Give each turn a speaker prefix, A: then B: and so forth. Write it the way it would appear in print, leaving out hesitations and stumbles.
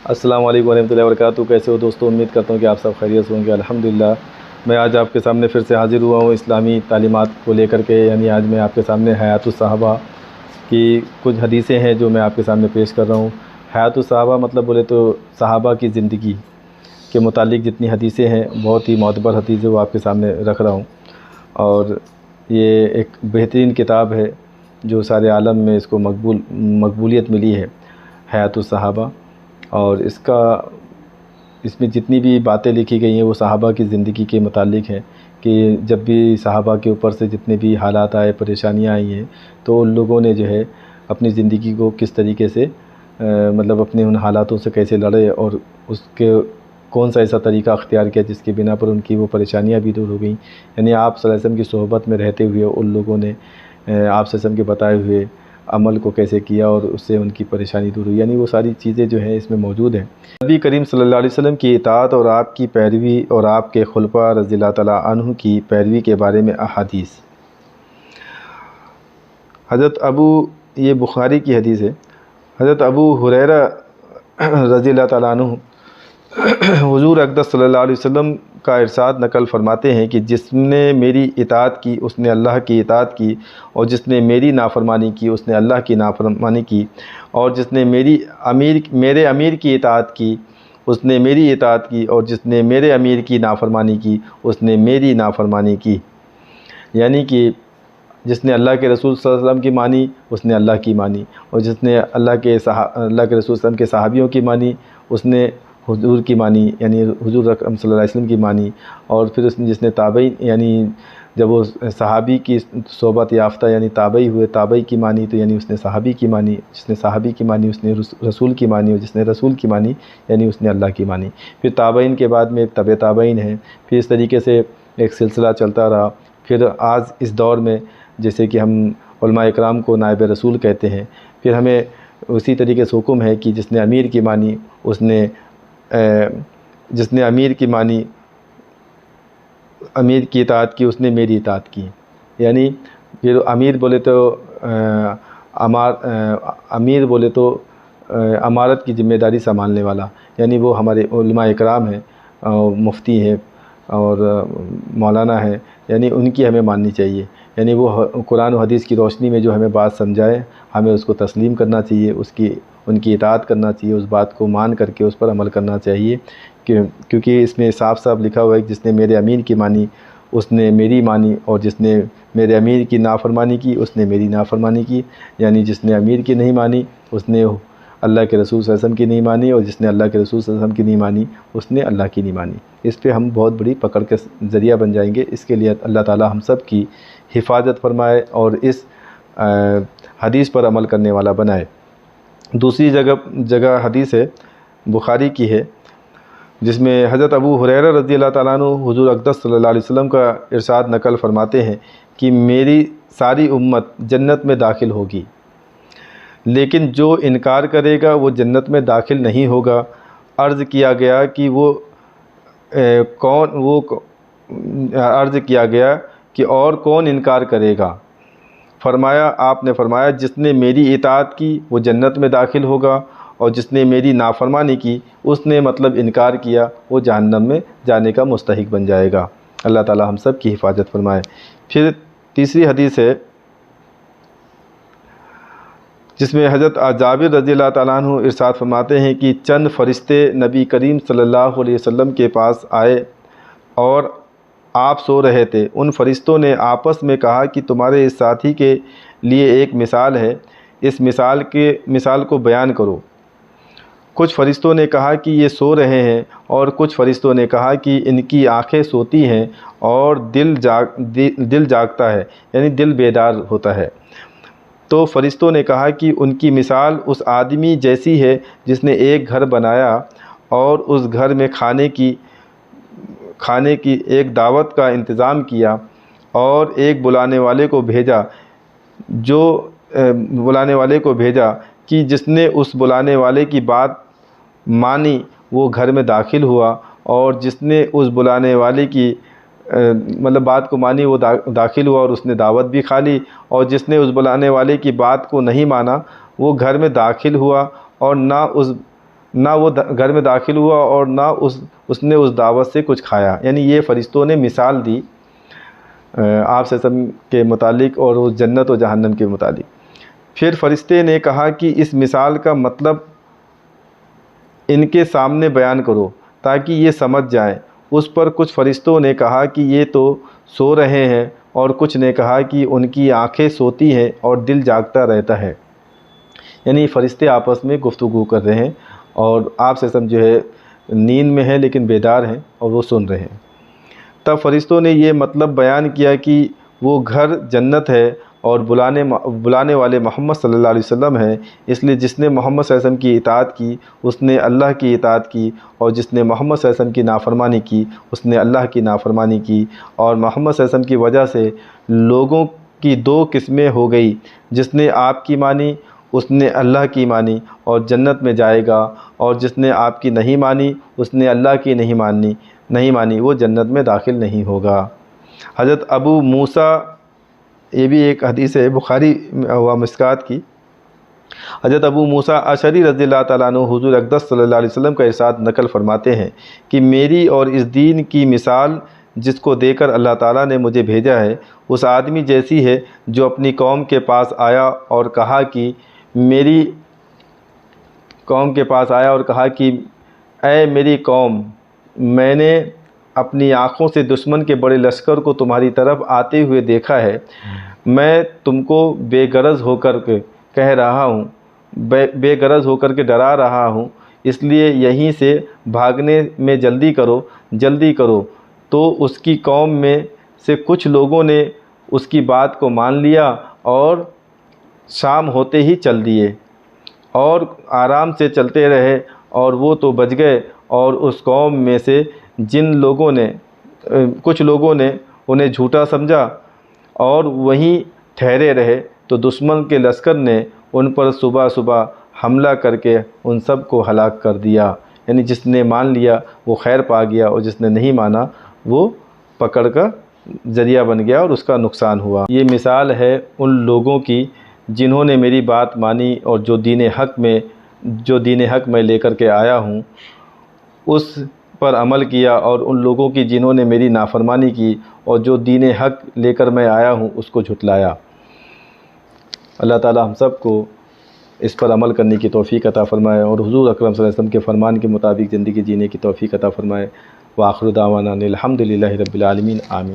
A: السلام علیکم ورحمۃ اللہ وبرکاتہ۔ کیسے ہو دوستو؟ امید کرتا ہوں کہ آپ سب خیریت سے ہوں گے۔ الحمدللہ میں آج آپ کے سامنے پھر سے حاضر ہوا ہوں اسلامی تعلیمات کو لے کر کے، یعنی آج میں آپ کے سامنے حیات الصحابہ کی کچھ حدیثیں ہیں جو میں آپ کے سامنے پیش کر رہا ہوں۔ حیات الصحابہ مطلب بولے تو صحابہ کی زندگی کے متعلق جتنی حدیثیں ہیں، بہت ہی معتبر حدیثیں وہ آپ کے سامنے رکھ رہا ہوں، اور یہ ایک بہترین کتاب ہے جو سارے عالم میں اس کو مقبولیت ملی ہے، حیات الصحابہ۔ اور اس میں جتنی بھی باتیں لکھی گئی ہیں وہ صحابہ کی زندگی کے متعلق ہیں، کہ جب بھی صحابہ کے اوپر سے جتنے بھی حالات آئے، پریشانیاں آئی ہیں، تو ان لوگوں نے جو ہے اپنی زندگی کو کس طریقے سے مطلب اپنے ان حالاتوں سے کیسے لڑے، اور اس کے کون سا ایسا طریقہ اختیار کیا جس کی بنا پر ان کی وہ پریشانیاں بھی دور ہو گئیں۔ یعنی آپ صلی اللہ علیہ وسلم کی صحبت میں رہتے ہوئے ان لوگوں نے آپ صلی اللہ علیہ وسلم کے بتائے ہوئے عمل کو کیسے کیا اور اس سے ان کی پریشانی دور ہوئی، یعنی وہ ساری چیزیں جو ہیں اس میں موجود ہیں۔ نبی کریم صلی اللہ علیہ وسلم کی اطاعت اور آپ کی پیروی اور آپ کے خلفاء رضی اللہ تعالیٰ عنہ کی پیروی کے بارے میں احادیث۔ یہ بخاری کی حدیث ہے۔ حضرت ابو ہریرہ رضی اللہ تعالیٰ عنہ حضور اقدس صلی اللہ علیہ وسلم کا ارشاد نقل فرماتے ہیں کہ جس نے میری اطاعت کی اس نے اللہ کی اطاعت کی، اور جس نے میری نافرمانی کی اس نے اللہ کی نافرمانی کی، اور جس نے میرے امیر کی اطاعت کی اس نے میری اطاعت کی، اور جس نے میرے امیر کی نافرمانی کی اس نے میری نافرمانی کی۔ یعنی کہ جس نے اللہ کے رسول صلی اللہ علیہ وسلم کی مانی اس نے اللہ کی مانی، اور جس نے اللہ کے رسول صلی اللہ علیہ وسلم کے صحابیوں کی مانی اس نے حضور کی مانی، یعنی حضور اکرم صلی اللہ علیہ وسلم کی مانی۔ اور پھر جس نے تابعین، یعنی جب وہ صحابی کی صحبت یافتہ یعنی تابعی ہوئے، تابعی کی مانی تو یعنی اس نے صحابی کی مانی، جس نے صحابی کی مانی اس نے رسول کی مانی، اور جس نے رسول کی مانی یعنی اس نے اللہ کی مانی۔ پھر تابعین کے بعد میں تبع تابعین ہیں، پھر اس طریقے سے ایک سلسلہ چلتا رہا۔ پھر آج اس دور میں جیسے کہ ہم علماء اکرام کو نائب رسول کہتے ہیں، پھر ہمیں اسی طریقے سے حکم ہے کہ جس نے امیر کی مانی جس نے امیر کی مانی، امیر کی اطاعت کی اس نے میری اطاعت کی۔ یعنی پھر امیر بولے تو امیر بولے تو امارت کی ذمہ داری سنبھالنے والا، یعنی وہ ہمارے علماء اکرام ہیں، مفتی ہیں اور مولانا ہیں، یعنی ان کی ہمیں ماننی چاہیے۔ یعنی وہ قرآن و حدیث کی روشنی میں جو ہمیں بات سمجھائے ہمیں اس کو تسلیم کرنا چاہیے، ان کی اطاعت کرنا چاہیے، اس بات کو مان کر کے اس پر عمل کرنا چاہیے، کیونکہ اس میں صاف صاف لکھا ہوا ہے کہ جس نے میرے امیر کی مانی اس نے میری مانی، اور جس نے میرے امیر کی نافرمانی کی اس نے میری نافرمانی کی۔ یعنی جس نے امیر کی نہیں مانی اس نے اللہ کے رسول صلی اللہ علیہ وسلم کی نہیں مانی، اور جس نے اللہ کے رسول صلی اللہ علیہ وسلم کی نہیں مانی اس نے اللہ کی نہیں مانی۔ اس پہ ہم بہت بڑی پکڑ کے ذریعہ بن جائیں گے۔ اس کے لیے اللہ تعالی ہم سب کی حفاظت فرمائے اور اس حدیث پر عمل کرنے والا بنائے۔ دوسری جگہ حدیث ہے، بخاری کی ہے، جس میں حضرت ابو ہریرہ رضی اللہ تعالیٰ عنہ حضور اقدس صلی اللہ علیہ وسلم کا ارشاد نقل فرماتے ہیں کہ میری ساری امت جنت میں داخل ہوگی، لیکن جو انکار کرے گا وہ جنت میں داخل نہیں ہوگا۔ عرض کیا گیا کہ کہ اور کون انکار کرے گا؟ آپ نے فرمایا جس نے میری اطاعت کی وہ جنت میں داخل ہوگا، اور جس نے میری نافرمانی کی اس نے مطلب انکار کیا وہ جہنم میں جانے کا مستحق بن جائے گا۔ اللہ تعالی ہم سب کی حفاظت فرمائے۔ پھر تیسری حدیث ہے جس میں حضرت جابر رضی اللہ تعالیٰ عنہ ارشاد فرماتے ہیں کہ چند فرشتے نبی کریم صلی اللہ علیہ وسلم کے پاس آئے اور آپ سو رہے تھے۔ ان فرشتوں نے آپس میں کہا کہ تمہارے اس ساتھی کے لیے ایک مثال ہے، اس مثال کو بیان کرو۔ کچھ فرشتوں نے کہا کہ یہ سو رہے ہیں، اور کچھ فرشتوں نے کہا کہ ان کی آنکھیں سوتی ہیں اور دل جاگتا ہے، یعنی دل بیدار ہوتا ہے۔ تو فرشتوں نے کہا کہ ان کی مثال اس آدمی جیسی ہے جس نے ایک گھر بنایا اور اس گھر میں کھانے کی ایک دعوت کا انتظام کیا، اور ایک بلانے والے کو بھیجا کہ جس نے اس بلانے والے کی بات مانی وہ گھر میں داخل ہوا، اور جس نے اس بلانے والے کی بات کو مانی وہ داخل ہوا اور اس نے دعوت بھی کھا لی، اور جس نے اس بلانے والے کی بات کو نہیں مانا وہ گھر میں داخل ہوا اور نہ اس نہ وہ گھر میں داخل ہوا اور نہ اس نے اس دعوت سے کچھ کھایا۔ یعنی یہ فرشتوں نے مثال دی آپ صلی اللہ علیہ وسلم کے متعلق اور اس جنت و جہنم کے متعلق۔ پھر فرشتے نے کہا کہ اس مثال کا مطلب ان کے سامنے بیان کرو تاکہ یہ سمجھ جائیں۔ اس پر کچھ فرشتوں نے کہا کہ یہ تو سو رہے ہیں، اور کچھ نے کہا کہ ان کی آنکھیں سوتی ہیں اور دل جاگتا رہتا ہے۔ یعنی فرشتے آپس میں گفتگو کر رہے ہیں اور آپ سے سب جو ہے نیند میں ہیں لیکن بیدار ہیں اور وہ سن رہے ہیں۔ تب فرشتوں نے یہ مطلب بیان کیا کہ وہ گھر جنت ہے اور بلانے والے محمد صلی اللہ علیہ وسلم ہیں، اس لیے جس نے محمد صلی اللہ علیہ وسلم کی اطاعت کی اس نے اللہ کی اطاعت کی، اور جس نے محمد صلی اللہ علیہ وسلم کی نافرمانی کی اس نے اللہ کی نافرمانی کی۔ اور محمد صلی اللہ علیہ وسلم کی وجہ سے لوگوں کی دو قسمیں ہو گئی، جس نے آپ کی مانی اس نے اللہ کی مانی اور جنت میں جائے گا، اور جس نے آپ کی نہیں مانی اس نے اللہ کی نہیں مانی وہ جنت میں داخل نہیں ہوگا۔ حضرت ابو موسیٰ، یہ بھی ایک حدیث ہے بخاری و مشکات کی، حضرت ابو موسیٰ اشعری رضی اللہ تعالیٰ عنہ حضور اقدس صلی اللہ علیہ وسلم کا ارشاد نقل فرماتے ہیں کہ میری اور اس دین کی مثال جس کو دے کر اللہ تعالیٰ نے مجھے بھیجا ہے اس آدمی جیسی ہے جو اپنی قوم کے پاس آیا اور کہا کہ اے میری قوم، میں نے اپنی آنکھوں سے دشمن کے بڑے لشکر کو تمہاری طرف آتے ہوئے دیکھا ہے۔ میں تم کو بے غرض ہو کر کے کہہ رہا ہوں، بے غرض ہو کر کے ڈرا رہا ہوں، اس لیے یہیں سے بھاگنے میں جلدی کرو۔ تو اس کی قوم میں سے کچھ لوگوں نے اس کی بات کو مان لیا اور شام ہوتے ہی چل دیے اور آرام سے چلتے رہے، اور وہ تو بچ گئے، اور اس قوم میں سے کچھ لوگوں نے انہیں جھوٹا سمجھا اور وہیں ٹھہرے رہے، تو دشمن کے لشکر نے ان پر صبح حملہ کر کے ان سب کو ہلاک کر دیا۔ یعنی جس نے مان لیا وہ خیر پا گیا، اور جس نے نہیں مانا وہ پکڑ کا ذریعہ بن گیا اور اس کا نقصان ہوا۔ یہ مثال ہے ان لوگوں کی جنہوں نے میری بات مانی اور جو دین حق میں لے کر کے آیا ہوں اس پر عمل کیا، اور ان لوگوں کی جنہوں نے میری نافرمانی کی اور جو دین حق لے کر میں آیا ہوں اس کو جھٹلایا۔ اللہ تعالی ہم سب کو اس پر عمل کرنے کی توفیق عطا فرمائے اور حضور اکرم صلی اللہ علیہ وسلم کے فرمان کے مطابق زندگی جینے کی توفیق عطا فرمائے۔ وآخر دعوانا الحمد للہ رب العالمین، آمین۔